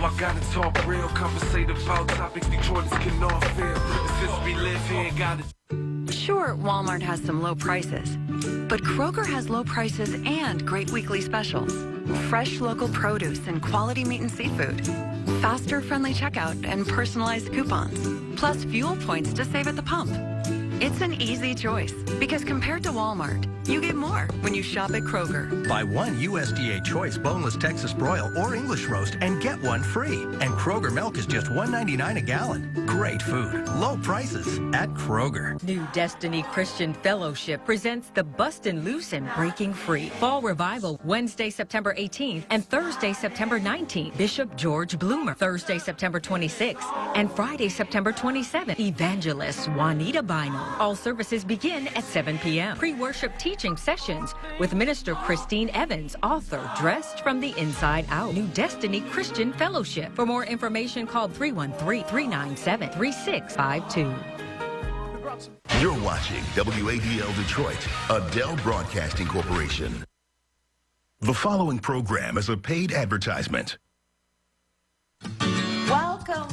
I gotta talk real, conversate about topics Detroiters can all feel. And since we live here, gotta... Sure, Walmart has some low prices, but Kroger has low prices and great weekly specials. Fresh local produce and quality meat and seafood. Faster, friendly checkout and personalized coupons. Plus fuel points to save at the pump. It's an easy choice because compared to Walmart, you get more when you shop at Kroger. Buy one USDA Choice boneless Texas broil or English roast and get one free. And Kroger milk is just $1.99 a gallon. Great food, low prices at Kroger. New Destiny Christian Fellowship presents the Bustin' Loose and Breaking Free Fall Revival Wednesday, September 18th and Thursday, September 19th. Bishop George Bloomer. Thursday, September 26th and Friday, September 27th. Evangelist Juanita Bynum. All services begin at 7 p.m. Pre-worship teaching sessions with Minister Christine Evans, author, Dressed from the Inside Out. New Destiny Christian Fellowship. For more information, call 313-397-3652. You're watching WADL Detroit, Adele Broadcasting Corporation. The following program is a paid advertisement.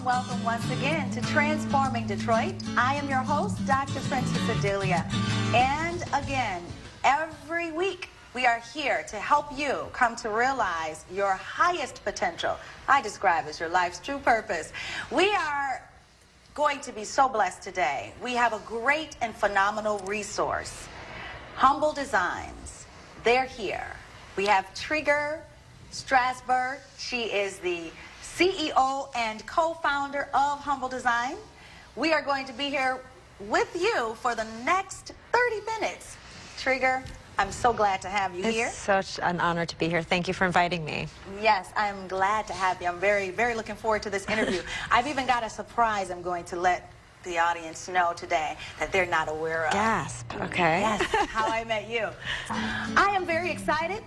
Welcome once again to Transforming Detroit. I am your host, Dr. Princess-Odilia. And again, every week we are here to help you come to realize your highest potential. I describe as your life's true purpose. We are going to be so blessed today. We have a great and phenomenal resource. Humble Designs. They're here. We have Treger Strasberg. She is the CEO and co-founder of Humble Design. We are going to be here with you for the next 30 minutes. Treger, I'm so glad to have you here. It's such an honor to be here. Thank you for inviting me. Yes, I'm glad to have you. I'm very, very looking forward to this interview. I've even got a surprise I'm going to let the audience know today that they're not aware of. Gasp, okay. Yes, how I met you. I am very excited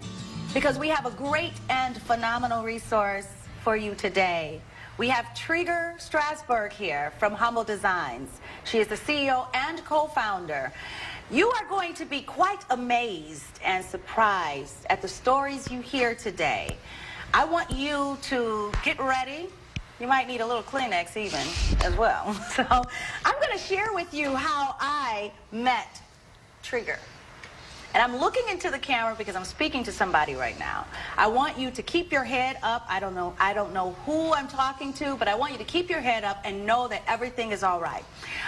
because we have a great and phenomenal resource for you today. We have Treger Strasberg here from Humble Designs. She is the CEO and co-founder. You are going to be quite amazed and surprised at the stories you hear today. I want you to get ready. You might need a little Kleenex even as well. So I'm going to share with you how I met Treger. And I'm looking into the camera because I'm speaking to somebody right now. I want you to keep your head up. I don't know who I'm talking to, but I want you to keep your head up and know that everything is all right.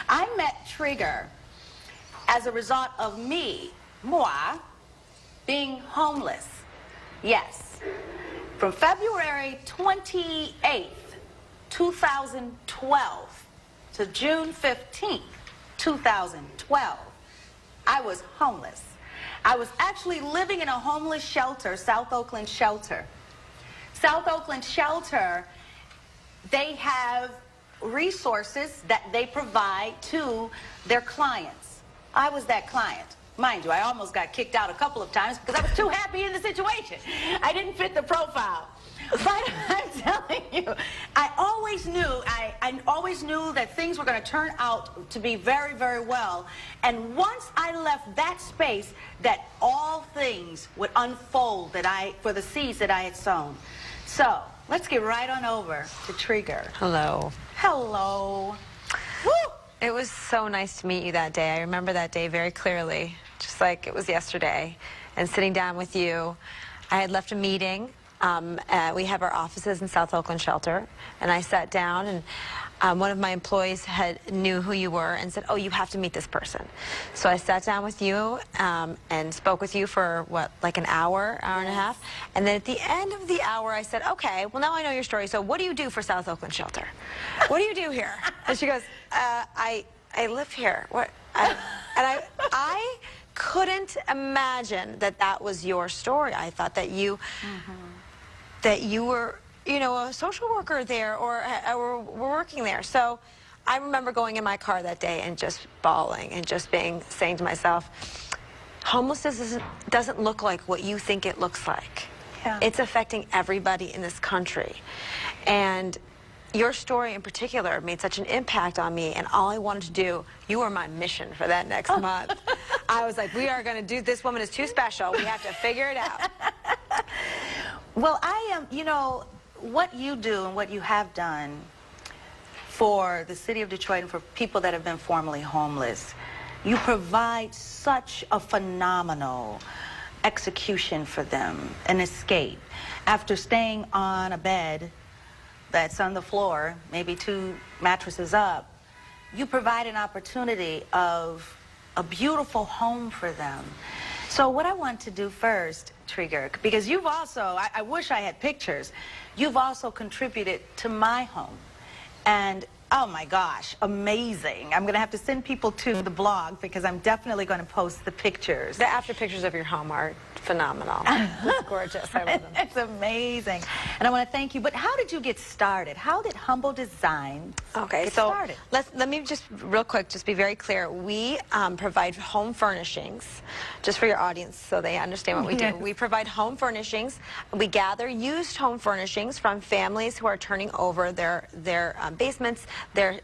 I met Treger as a result of moi, being homeless. Yes. From February 28th, 2012 to June 15th, 2012, I was homeless. I was actually living in a homeless shelter, South Oakland Shelter. South Oakland Shelter, they have resources that they provide to their clients. I was that client. Mind you, I almost got kicked out a couple of times because I was too happy in the situation. I didn't fit the profile. But I'm telling you, I always knew that things were going to turn out to be very, very well. And once I left that space, that all things would unfold for the seeds that I had sown. So let's get right on over to Treger. Hello. Hello. Woo! It was so nice to meet you that day. I remember that day very clearly, just like it was yesterday. And sitting down with you, I had left a meeting. We have our offices in South Oakland Shelter, and I sat down, and one of my employees knew who you were and said, oh, you have to meet this person. So I sat down with you and spoke with you for, like an hour and a half. And then at the end of the hour, I said, okay, well, now I know your story. So what do you do for South Oakland Shelter? What do you do here? And she goes, I live here. I couldn't imagine that was your story. I thought that you... that you were, a social worker there or were working there. So I remember going in my car that day and just bawling and just saying to myself, homelessness doesn't look like what you think it looks like. Yeah. It's affecting everybody in this country. And your story in particular made such an impact on me, and all I wanted to do, you were my mission for that next month. I was like, we are going to do, this woman is too special. We have to figure it out. Well, I am, what you do and what you have done for the city of Detroit and for people that have been formerly homeless, you provide such a phenomenal execution for them, an escape. After staying on a bed that's on the floor, maybe 2 mattresses up, you provide an opportunity of a beautiful home for them. So what I want to do first, Treger, because you've also, I wish I had pictures, you've also contributed to my home. And oh my gosh, amazing. I'm going to have to send people to the blog because I'm definitely going to post the pictures. The after pictures of your home are phenomenal. It's gorgeous. I love them. It's amazing. And I want to thank you. But how did you get started? How did Humble Design get started? Let me just real quick just be very clear. We provide home furnishings, just for your audience so they understand what we do. We provide home furnishings. We gather used home furnishings from families who are turning over their basements, their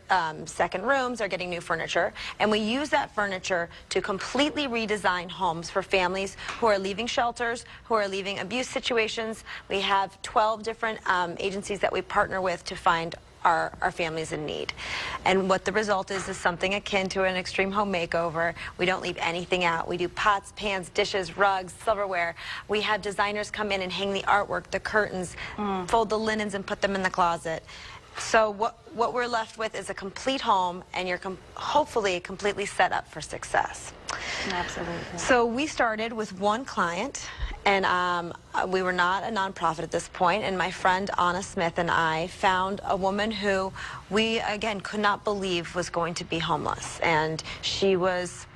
second rooms, are getting new furniture, and we use that furniture to completely redesign homes for families who are leaving shelters, who are leaving abuse situations. We have 12 different agencies that we partner with to find our families in need. And what the result is something akin to an extreme home makeover. We don't leave anything out. We do pots, pans, dishes, rugs, silverware. We have designers come in and hang the artwork, the curtains, fold the linens and put them in the closet. So what we're left with is a complete home, and you're hopefully completely set up for success. Absolutely. So we started with one client, and we were not a nonprofit at this point, and my friend Anna Smith and I found a woman who we, again, could not believe was going to be homeless. And she was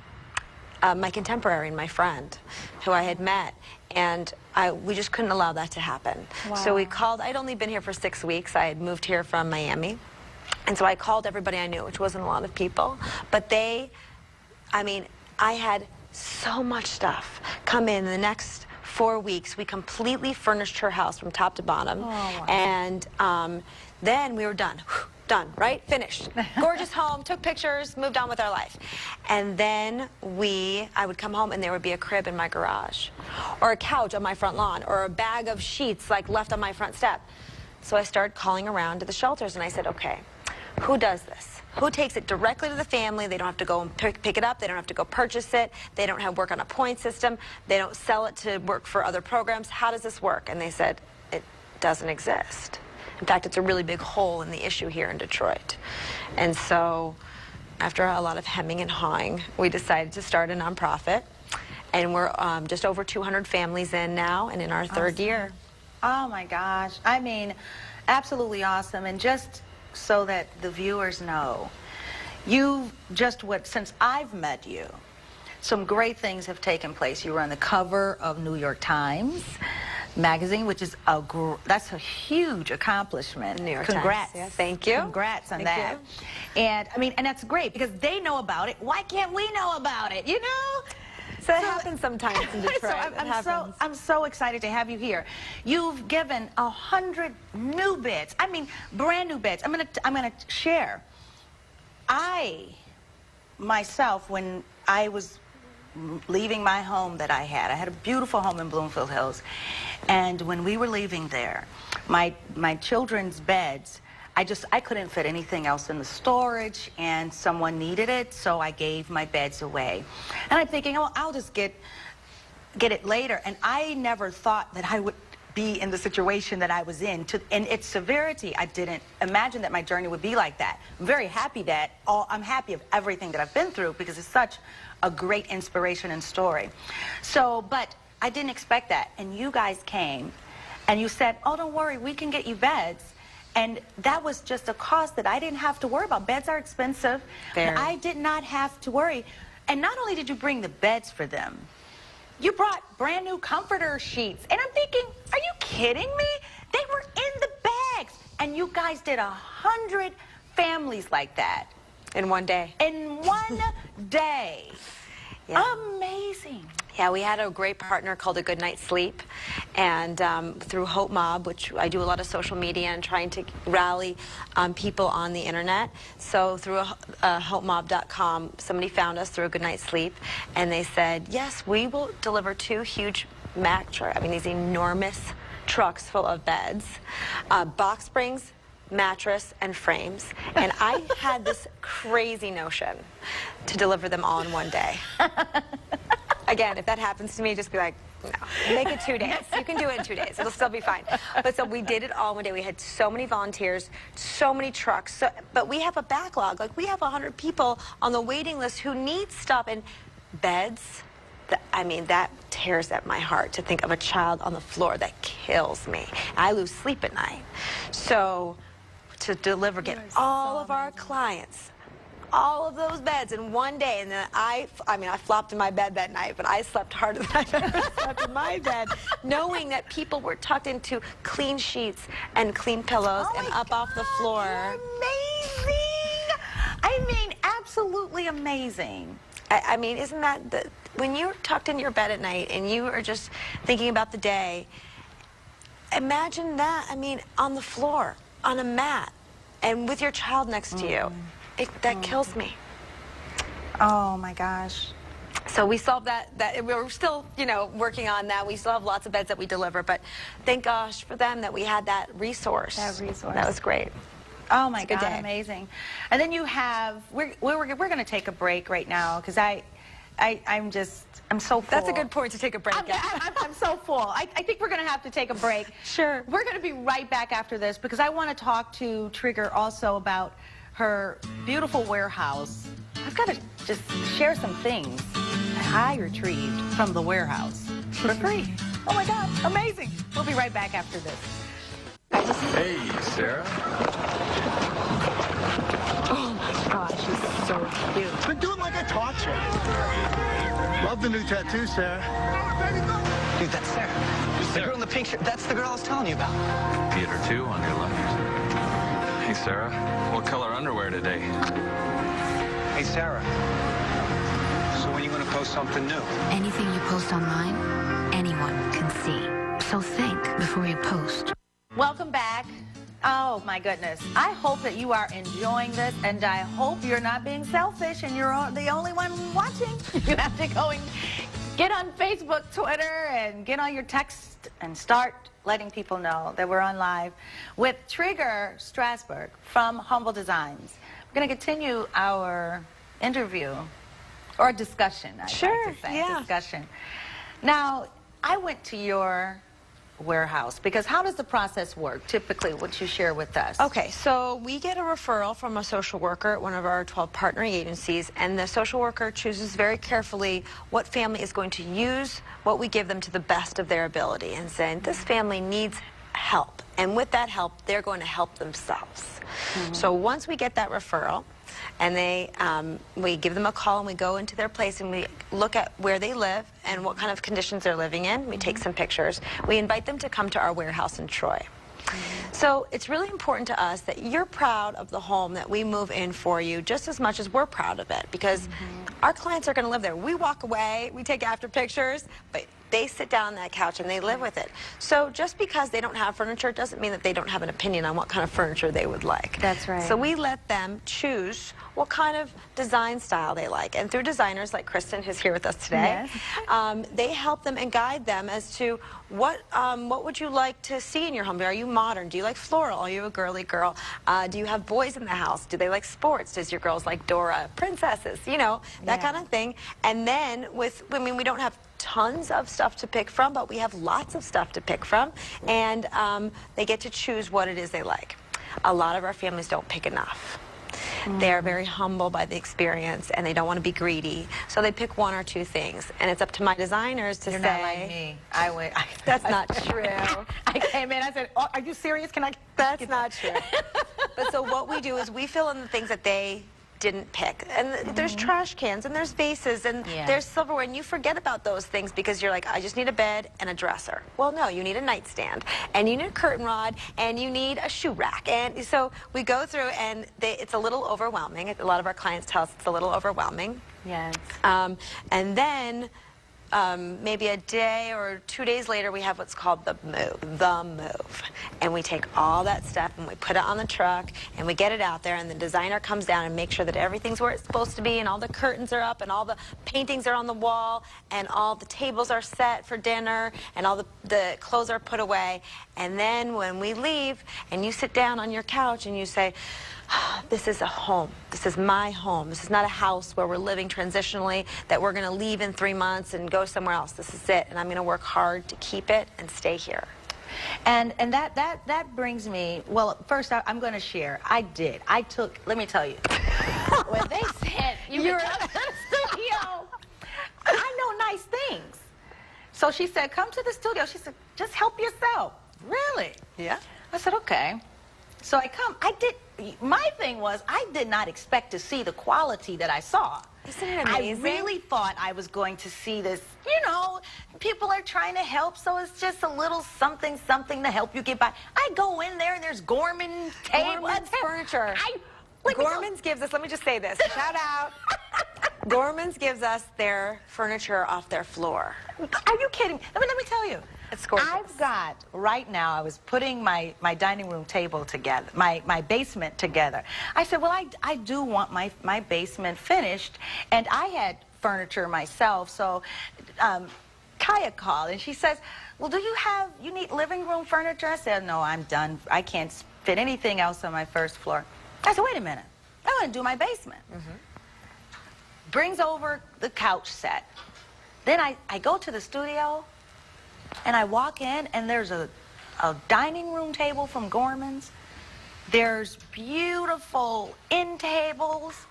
my contemporary and my friend who I had met, and we just couldn't allow that to happen. Wow. So we called. I'd only been here for 6 weeks. I had moved here from Miami, and so I called everybody I knew, which wasn't a lot of people, but I had so much stuff come in the next 4 weeks. We completely furnished her house from top to bottom. Oh, wow. And then we were done. Done, right? Finished. Gorgeous home, took pictures, moved on with our life. And then I would come home and there would be a crib in my garage, or a couch on my front lawn, or a bag of sheets like left on my front step. So I started calling around to the shelters and I said, okay, who does this? Who takes it directly to the family? They don't have to go and pick it up. They don't have to go purchase it. They don't have work on a point system. They don't sell it to work for other programs. How does this work? And they said, it doesn't exist. In fact, it's a really big hole in the issue here in Detroit. And so after a lot of hemming and hawing, we decided to start a nonprofit. And we're just over 200 families in now, and in our third year. Oh my gosh. I mean, absolutely awesome. And just so that the viewers know, since I've met you, some great things have taken place. You were on the cover of New York Times magazine, which is that's a huge accomplishment. New York Congrats. Times. Yes. Thank you. Congrats on Thank that. you. And I mean, and that's great because they know about it. Why can't we know about it? You know? So it happens sometimes in Detroit. I'm so excited to have you here. You've given 100 new beds. I mean, brand new beds. I'm gonna share. I myself, when I was leaving my home that I had a beautiful home in Bloomfield Hills, and when we were leaving there, my children's beds, I couldn't fit anything else in the storage, and someone needed it, so I gave my beds away. And I'm thinking, oh, I'll just get it later. And I never thought that I would be in the situation that I was in. In its severity, I didn't imagine that my journey would be like that. I'm very happy I'm happy of everything that I've been through because it's such a great inspiration and story. So, but I didn't expect that. And you guys came and you said, oh, don't worry, we can get you beds. And that was just a cost that I didn't have to worry about. Beds are expensive. And I did not have to worry. And not only did you bring the beds for them, you brought brand new comforter sheets. And I'm thinking, are you kidding me? They were in the bags. And you guys did 100 families like that. In one day. In one day. Yeah. Amazing. Yeah, we had a great partner called A Good Night's Sleep, and through Hope Mob, which I do a lot of social media and trying to rally people on the internet. So through hopemob.com, somebody found us through A Good Night's Sleep, and they said, yes, we will deliver 2 huge these enormous trucks full of beds, box springs, mattress, and frames. And I had this crazy notion to deliver them all in one day. Again, if that happens to me, just be like, no, make it 2 days. You can do it in 2 days. It'll still be fine. But so we did it all one day. We had so many volunteers, so many trucks. But we have a backlog. Like, we have 100 people on the waiting list who need stuff. And beds, I mean, that tears at my heart to think of a child on the floor. That kills me. I lose sleep at night. So to deliver, get all of our clients, all of those beds in one day, and then I flopped in my bed that night, but I slept harder than I've ever slept in my bed, knowing that people were tucked into clean sheets and clean pillows and up off the floor. You're amazing! I mean, absolutely amazing. I mean, isn't that when you're tucked in your bed at night and you are just thinking about the day, imagine that, I mean, on the floor, on a mat, and with your child next to you. That kills me. Oh my gosh. So we solved that. We're still, you know, working on that. We still have lots of beds that we deliver, but thank gosh for them that we had that resource. That was great. Oh my God, day. amazing. And then you have, we're going to take a break right now because I'm so full. That's a good point to take a break. I'm so full. I think we're going to have to take a break. Sure. We're going to be right back after this because I want to talk to Treger also about her beautiful warehouse. I've got to just share some things I retrieved from the warehouse for free. Oh my God, amazing. We'll be right back after this. Hey, Sarah. Oh my gosh, she's so cute. Been doing like I taught you. Love the new tattoo, Sarah. Dude, that's Sarah. The girl in the pink shirt. That's the girl I was telling you about. Theater 2 on your left. Hey, Sarah. What color underwear today? Hey, Sarah. So when are you going to post something new? Anything you post online, anyone can see. So think before you post. Welcome back. Oh my goodness. I hope that you are enjoying this, and I hope you're not being selfish and you're the only one watching. You have to go and get on Facebook, Twitter, and get on your text and start letting people know that we're on live with Treger Strasberg from Humble Designs. We're going to continue our interview, or discussion, I like to say. Discussion. Now, I went to your warehouse because how does the process work typically, what you share with us? Okay, so we get a referral from a social worker at one of our 12 partnering agencies, and the social worker chooses very carefully what family is going to use what we give them to the best of their ability, and saying this family needs help, and with that help they're going to help themselves. So once we get that referral, and we give them a call, and we go into their place and we look at where they live and what kind of conditions they're living in. We take some pictures. We invite them to come to our warehouse in Troy. So it's really important to us that you're proud of the home that we move in for you just as much as we're proud of it, because our clients are going to live there. We walk away, we take after pictures, but they sit down on that couch and they live with it. So just because they don't have furniture doesn't mean that they don't have an opinion on what kind of furniture they would like. That's right. So we let them choose what kind of design style they like. And through designers like Kristen, who's here with us today, they help them and guide them as to what would you like to see in your home? Are you modern? Do you like floral? Are you a girly girl? Do you have boys in the house? Do they like sports? Does your girls like Dora, princesses? You know, that kind of thing. And then we don't have tons of stuff to pick from, but we have lots of stuff to pick from, and they get to choose what it is they like. A lot of our families don't pick enough. They're very humble by the experience, and they don't want to be greedy, so they pick one or two things, and it's up to my designers to say. You're not like me. That's not true. I came in, I said, oh, are you serious? Can I? That's not true. But so what we do is we fill in the things that they didn't pick, and there's trash cans, and there's vases, and there's silverware, and you forget about those things because you're like, I just need a bed and a dresser. Well, no, you need a nightstand, and you need a curtain rod, and you need a shoe rack. And so we go through, and it's a little overwhelming. A lot of our clients tell us it's a little overwhelming. Yes. And then maybe a day or 2 days later, we have what's called the move. And we take all that stuff and we put it on the truck and we get it out there, and the designer comes down and makes sure that everything's where it's supposed to be, and all the curtains are up and all the paintings are on the wall and all the tables are set for dinner and all the clothes are put away, and then when we leave and you sit down on your couch and you say, this is a home. This is my home. This is not a house where we're living transitionally that we're going to leave in 3 months and go somewhere else. This is it, and I'm going to work hard to keep it and stay here. And that brings me, well, first I'm going to share. I took, let me tell you, when they said you were up to the studio, I know nice things. So she said, come to the studio. She said, just help yourself. Really? Yeah. I said, okay. So I come. My thing was, I did not expect to see the quality that I saw. Isn't it amazing? I really thought I was going to see this, you know, people are trying to help, so it's just a little something to help you get by. I go in there and there's Gorman table. Gorman's furniture. Gorman's gives us, let me just say this, shout out. Gorman's gives us their furniture off their floor. Are you kidding? Let me tell you. It's gorgeous. I've got, right now, I was putting my dining room table together, my basement together. I said, well, I do want my basement finished, and I had furniture myself, so Kaya called, and she says, well, you need living room furniture? I said, no, I'm done. I can't fit anything else on my first floor. I said, wait a minute. I want to do my basement. Brings over the couch set. Then I go to the studio, and I walk in, and there's a dining room table from Gorman's. There's beautiful end tables.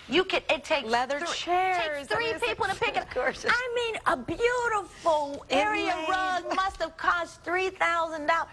It takes leather chairs. It takes three people to pick it up. Gorgeous. I mean, a beautiful area rug must have cost $3,000.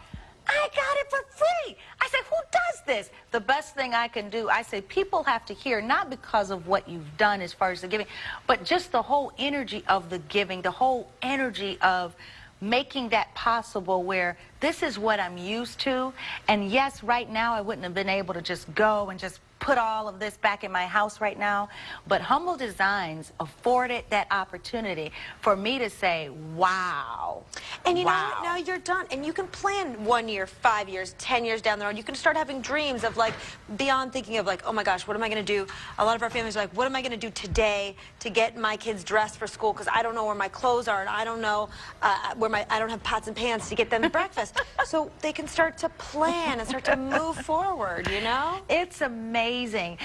I got it for free. I said, who does this? The best thing I can do, I say, people have to hear, not because of what you've done as far as the giving, but just the whole energy of the giving, the whole energy of making that possible, where this is what I'm used to. And yes, right now I wouldn't have been able to just go and just put all of this back in my house right now, but Humble Designs afforded that opportunity for me to say, wow. And you know what? Now you're done, and you can plan 1 year, 5 years, 10 years down the road. You can start having dreams of, like, beyond thinking of, like, oh my gosh, what am I going to do? A lot of our families are like, what am I going to do today to get my kids dressed for school, because I don't know where my clothes are, and I don't know I don't have pots and pans to get them breakfast. So they can start to plan and start to move forward, you know? It's amazing.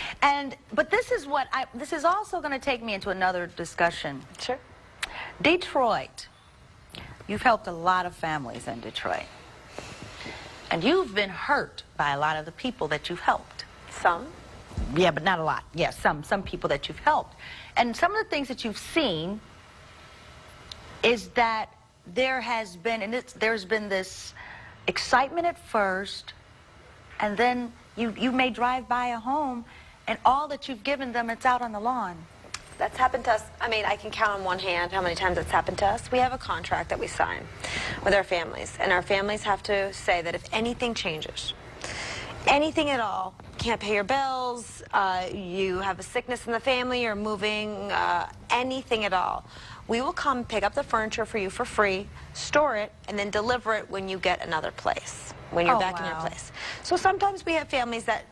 But this is also going to take me into another discussion. Sure. Detroit. You've helped a lot of families in Detroit. And you've been hurt by a lot of the people that you've helped. Some. Yeah, but not a lot. Yeah, some people that you've helped. And some of the things that you've seen is that there's been this excitement at first, and then you may drive by a home, and all that you've given them, it's out on the lawn. That's happened to us. I mean, I can count on one hand how many times that's happened to us. We have a contract that we sign with our families, and our families have to say that if anything changes, anything at all, can't pay your bills, you have a sickness in the family, you're moving, anything at all, we will come pick up the furniture for you for free, store it, and then deliver it when you get another place, when you're back in your place. So sometimes we have families that,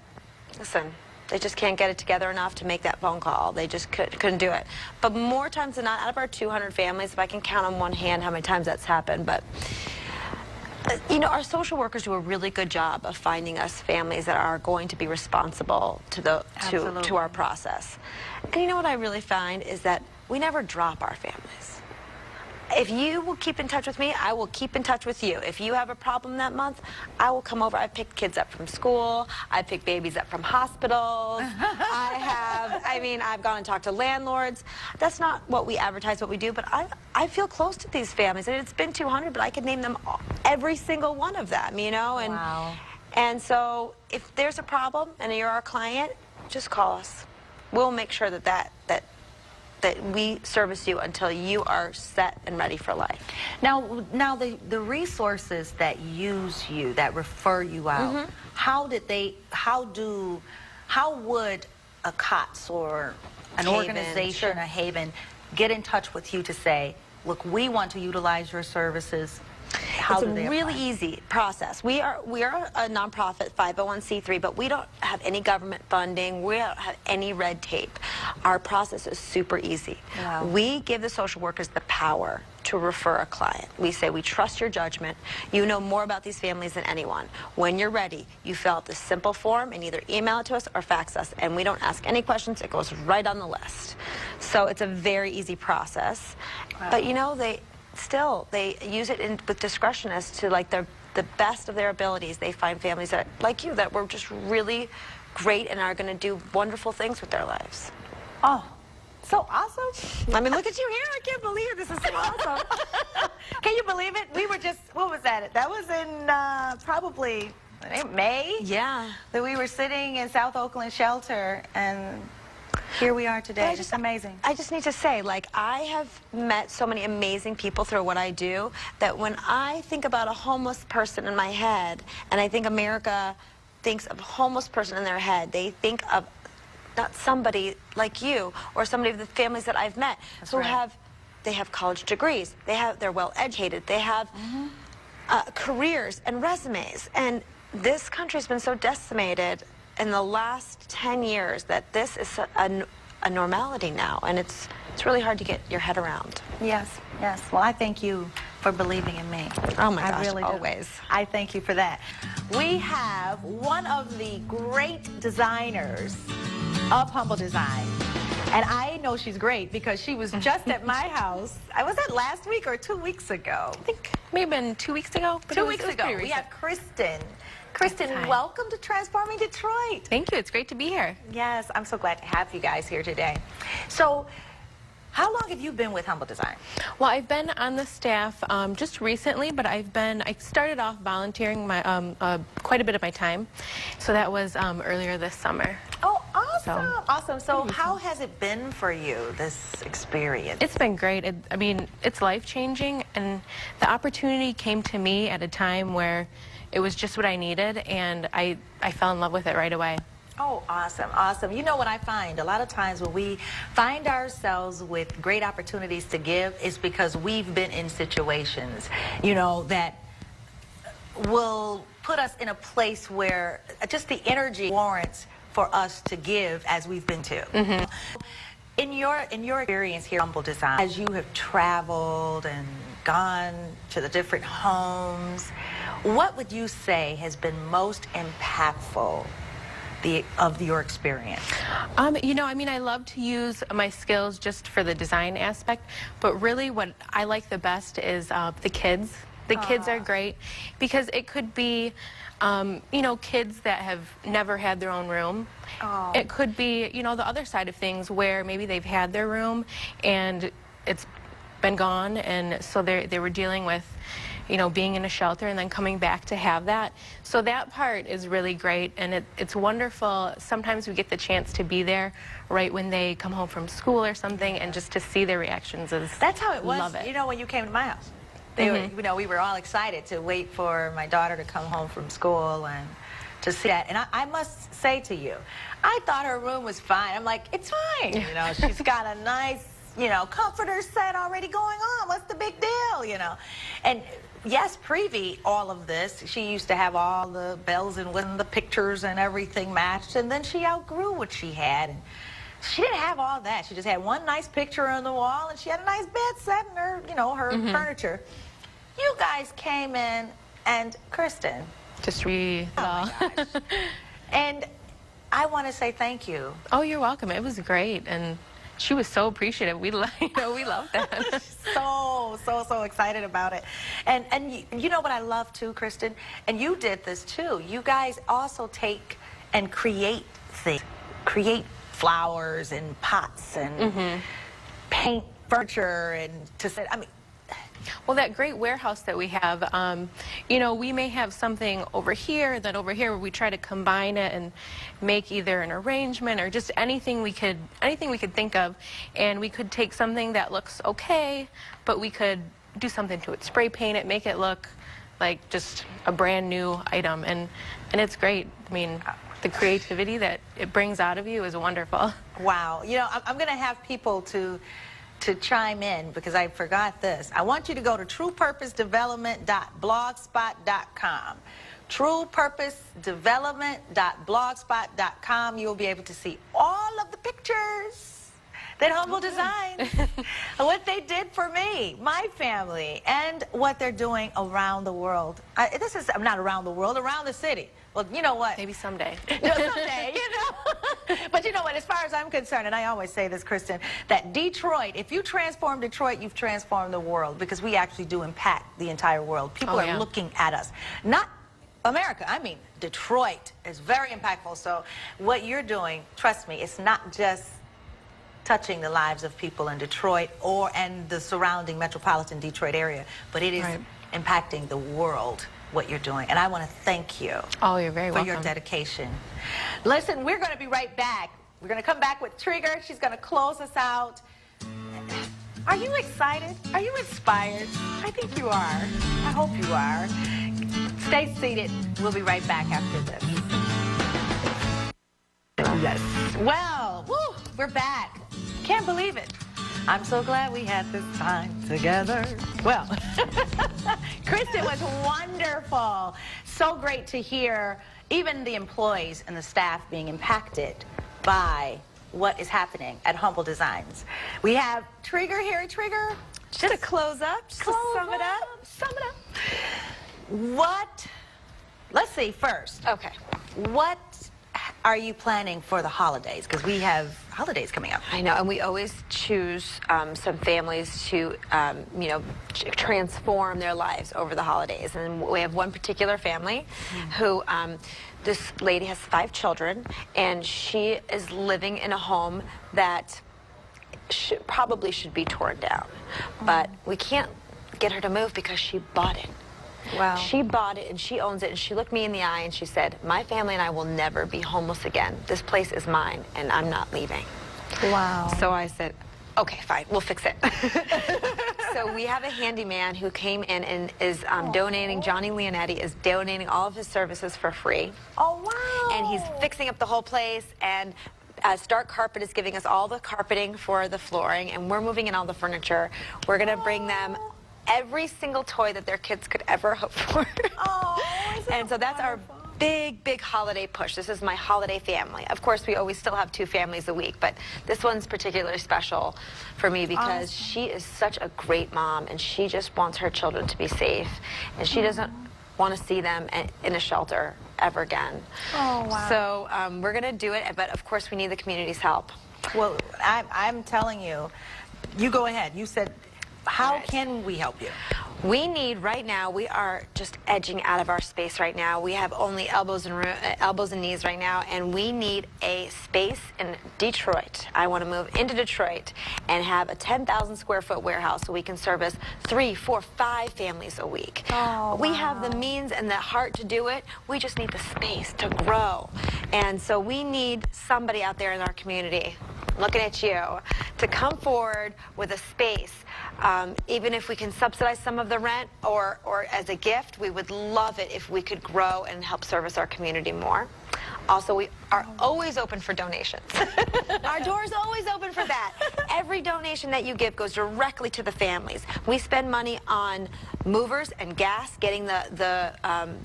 listen, they just can't get it together enough to make that phone call. They just couldn't do it. But more times than not, out of our 200 families, if I can count on one hand how many times that's happened, but you know, our social workers do a really good job of finding us families that are going to be responsible to our process. And you know what I really find is that we never drop our families. If you will keep in touch with me, I will keep in touch with you. If you have a problem that month, I will come over. I pick kids up from school. I pick babies up from hospitals. I've gone and talked to landlords. That's not what we advertise, what we do, but I feel close to these families. And it's been 200, but I could name them all, every single one of them, you know? And, and so if there's a problem and you're our client, just call us. We'll make sure that we service you until you are set and ready for life. Now the resources that use you, that refer you out, how would a COTS or an organization, a Haven, get in touch with you to say, look, we want to utilize your services? It's a really easy process. We are a nonprofit 501c3, but we don't have any government funding. We don't have any red tape. Our process is super easy. We give the social workers the power to refer a client. We say we trust your judgment. You know more about these families than anyone. When you're ready, you fill out this simple form and either email it to us or fax us, and we don't ask any questions. It goes right on the list. So it's a very easy process. Wow. But you know, they use it with discretion as to like the best of their abilities. They find families that, like you, that were just really great and are going to do wonderful things with their lives. Oh, so awesome. I mean, look at you here. I can't believe it. This is so awesome. Can you believe it? We were just, what was that? That was in probably May? Yeah. That we were sitting in South Oakland shelter, and here we are today. It's amazing. I just need to say, like, I have met so many amazing people through what I do that when I think about a homeless person in my head, and I think America thinks of a homeless person in their head, they think of not somebody like you or somebody of the families that I've met who have college degrees, they're well educated, they have careers and resumes, and this country's been so decimated in the last 10 years that this is a normality now, and it's really hard to get your head around. Yes, yes. Well, I thank you for believing in me. Oh my gosh, I really do. always. I thank you for that. We have one of the great designers of Humble Design. And I know she's great because she was just at my house. Was that last week or 2 weeks ago? I think maybe 2 weeks ago. 2 weeks ago. We have Kristen. Kristen, welcome to Transforming Detroit. Thank you. It's great to be here. Yes, I'm so glad to have you guys here today. So, how long have you been with Humble Design? Well, I've been on the staff just recently, but I started off volunteering quite a bit of my time. So that was earlier this summer. Oh, awesome. Awesome. So how has it been for you, this experience? It's been great. I mean, it's life-changing, and the opportunity came to me at a time where it was just what I needed, and I fell in love with it right away. Oh, awesome, awesome. You know what I find? A lot of times when we find ourselves with great opportunities to give, it's because we've been in situations, you know, that will put us in a place where just the energy warrants for us to give as we've been to. Mm-hmm. In your experience here at Humble Design, as you have traveled and gone to the different homes, what would you say has been most impactful of your experience? You know, I mean, I love to use my skills just for the design aspect, but really what I like the best is the kids. The kids are great because it could be, you know, kids that have never had their own room. It could be, you know, the other side of things where maybe they've had their room and it's been gone, and so they were dealing with, you know, being in a shelter and then coming back to have that. So that part is really great, and it's wonderful. Sometimes we get the chance to be there right when they come home from school or something, and just to see their reactions is, that's how it was. Love it. You know, when you came to my house, they were, you know, we were all excited to wait for my daughter to come home from school and to see that. And I must say to you, I thought her room was fine. I'm like, it's fine. You know, she's got a nice, you know, comforter set already going on. What's the big deal, you know? And yes, all of this, she used to have all the bells and whistles, the pictures and everything matched, and then she outgrew what she had. And she didn't have all that. She just had one nice picture on the wall, and she had a nice bed set and her, you know, her furniture. You guys came in, and Kristen. Just oh my gosh. And I want to say thank you. Oh, you're welcome. It was great, and she was so appreciative. We love that. so excited about it. And you know what I love too, Kristen? And you did this too. You guys also take and create things. Create flowers and pots and paint furniture and I mean, well, that great warehouse that we have, you know, we may have something over here, then over here, where we try to combine it and make either an arrangement or just anything we could think of, and we could take something that looks okay, but we could do something to it, spray paint it, make it look like just a brand new item, and it's great. I mean, the creativity that it brings out of you is wonderful. Wow. You know, I'm going to have people to chime in because I forgot this. I want you to go to truepurposedevelopment.blogspot.com. truepurposedevelopment.blogspot.com. You'll be able to see all of the pictures than Humble Designs. What they did for me, my family, and what they're doing around the world. This is not around the world, around the city. Well, you know what? Maybe someday. Someday, you know. But you know what? As far as I'm concerned, and I always say this, Kristen, that Detroit, if you transform Detroit, you've transformed the world, because we actually do impact the entire world. People are looking at us. Not America, I mean Detroit is very impactful. So what you're doing, trust me, it's not just touching the lives of people in Detroit and the surrounding metropolitan Detroit area, but it is impacting the world, what you're doing. And I want to thank you you're very welcome. For your dedication. Listen, we're going to be right back. We're going to come back with Treger. She's going to close us out. Are you excited? Are you inspired? I think you are. I hope you are. Stay seated. We'll be right back after this. Yes. Well, woo, we're back. Can't believe it. I'm so glad we had this time together. Well, Kristen was wonderful. So great to hear even the employees and the staff being impacted by what is happening at Humble Designs. We have Treger here. Treger, Just to close up, just to sum it up. Sum it up. What, let's see first. Okay. What are you planning for the holidays? Because we have holidays coming up. I know, and we always choose some families to, you know, transform their lives over the holidays. And we have one particular family who, this lady has 5 children, and she is living in a home that probably should be torn down. But we can't get her to move because she bought it. Wow. She bought it and she owns it, and she looked me in the eye and she said, my family and I will never be homeless again. This place is mine and I'm not leaving. Wow. So I said, okay, fine, we'll fix it. So we have a handyman who came in and is donating, Johnny Leonetti is donating all of his services for free. Oh, wow. And he's fixing up the whole place, and Stark Carpet is giving us all the carpeting for the flooring, and we're moving in all the furniture. We're gonna bring them every single toy that their kids could ever hope for. And so that's our big holiday push. This is my holiday family. Of course, we always still have 2 families a week, but this one's particularly special for me because she is such a great mom, and she just wants her children to be safe, and she doesn't want to see them in a shelter ever again. Oh, wow. So we're gonna do it, but of course we need the community's help. Well, I'm telling you, you go ahead. You said, how can we help you? We need, right now, we are just edging out of our space right now. We have only elbows and knees right now, and we need a space in Detroit. I want to move into Detroit and have a 10,000 square foot warehouse so we can service 3, 4, 5 families a week. We have the means and the heart to do it. We just need the space to grow. And so we need somebody out there in our community, looking at you, to come forward with a space. Even if we can subsidize some of the rent or as a gift, we would love it if we could grow and help service our community more. Also, we are always open for donations. Our door is always open for that. Every donation that you give goes directly to the families. We spend money on movers and gas, getting the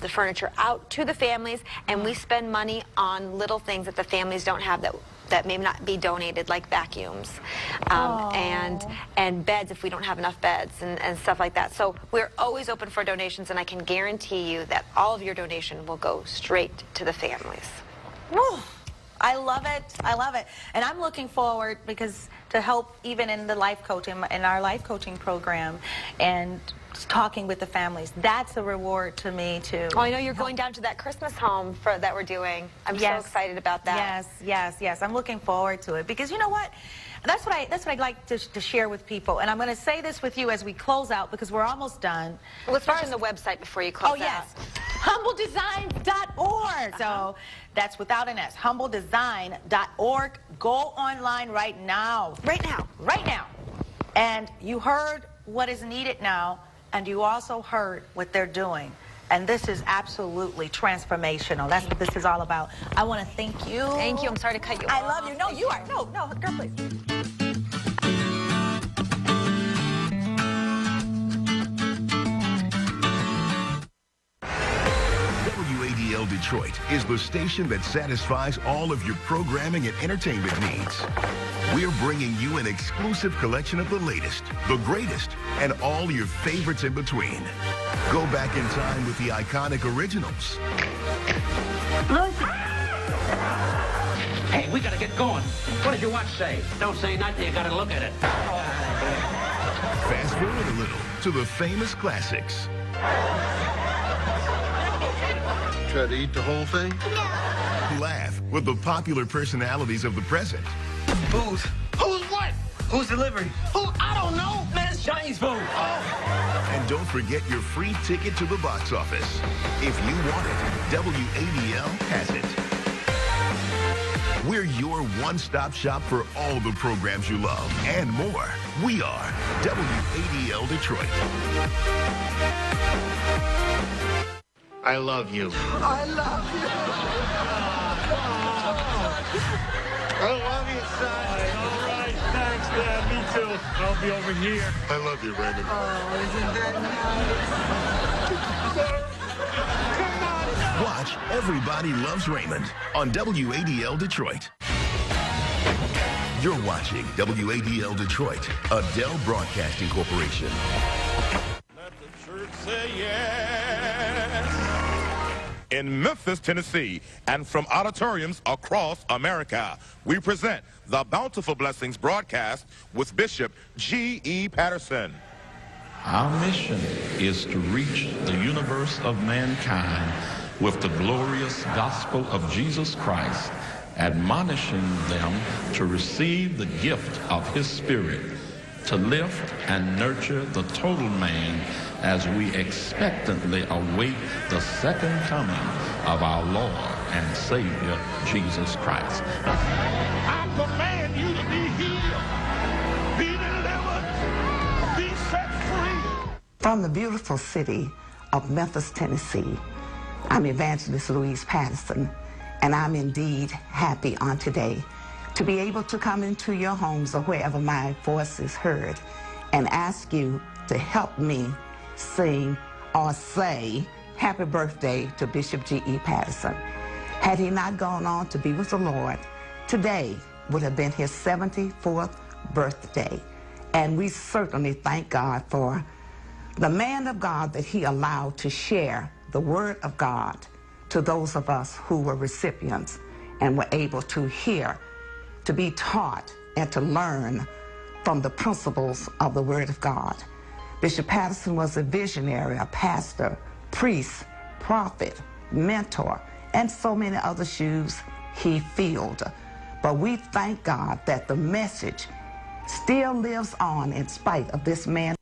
furniture out to the families, and we spend money on little things that the families don't have that may not be donated, like vacuums and beds if we don't have enough beds and stuff like that. So we're always open for donations, and I can guarantee you that all of your donation will go straight to the families. Woo. I love it. I love it. And I'm looking forward because to help even in the life coaching, in our life coaching program, and talking with the families, that's a reward to me too. Oh, I know you're going down to that Christmas home that we're doing. I'm so excited about that. Yes. I'm looking forward to it because you know what? That's what I'd like to share with people. And I'm going to say this with you as we close out because we're almost done. Let's mention the website before you close out. Oh, yes. HumbleDesigns.org. So that's without an S. HumbleDesign.org. Go online right now. Right now. And you heard what is needed now, and you also heard what they're doing. And this is absolutely transformational. That's what this is all about. I want to thank you. Thank you. I'm sorry to cut you off. I love you. No, you are. No, girl, please. WADL Detroit is the station that satisfies all of your programming and entertainment needs. We're bringing you an exclusive collection of the latest, the greatest, and all your favorites in between. Go back in time with the iconic originals. Hey, we gotta get going. What did your watch say? Don't say nothing, you gotta look at it. Fast forward a little to the famous classics. Try to eat the whole thing? No. Laugh with the popular personalities of the present. Who's what? Who's delivering? I don't know. Man, it's Chinese food. Oh. And don't forget your free ticket to the box office. If you want it, WADL has it. We're your one-stop shop for all the programs you love and more. We are WADL Detroit. I love you. I love you. I love you, son. All right, thanks, Dad. Me too. I'll be over here. I love you, Raymond. Oh, isn't that nice? Watch Everybody Loves Raymond on WADL Detroit. You're watching WADL Detroit, a Dell Broadcasting Corporation. Let the church say yes. In Memphis, Tennessee, and from auditoriums across America, we present the Bountiful Blessings broadcast with Bishop G.E. Patterson. Our mission is to reach the universe of mankind with the glorious gospel of Jesus Christ, admonishing them to receive the gift of his Spirit, to lift and nurture the total man as we expectantly await the second coming of our Lord and Savior, Jesus Christ. I command you to be healed, be delivered, be set free. From the beautiful city of Memphis, Tennessee, I'm Evangelist Louise Patterson, and I'm indeed happy on today to be able to come into your homes or wherever my voice is heard and ask you to help me sing or say happy birthday to Bishop G.E. Patterson. Had he not gone on to be with the Lord, today would have been his 74th birthday. And we certainly thank God for the man of God that he allowed to share the word of God to those of us who were recipients and were able to hear, to be taught, and to learn from the principles of the word of God. Bishop Patterson was a visionary, a pastor, priest, prophet, mentor, and so many other shoes he filled. But we thank God that the message still lives on in spite of this man.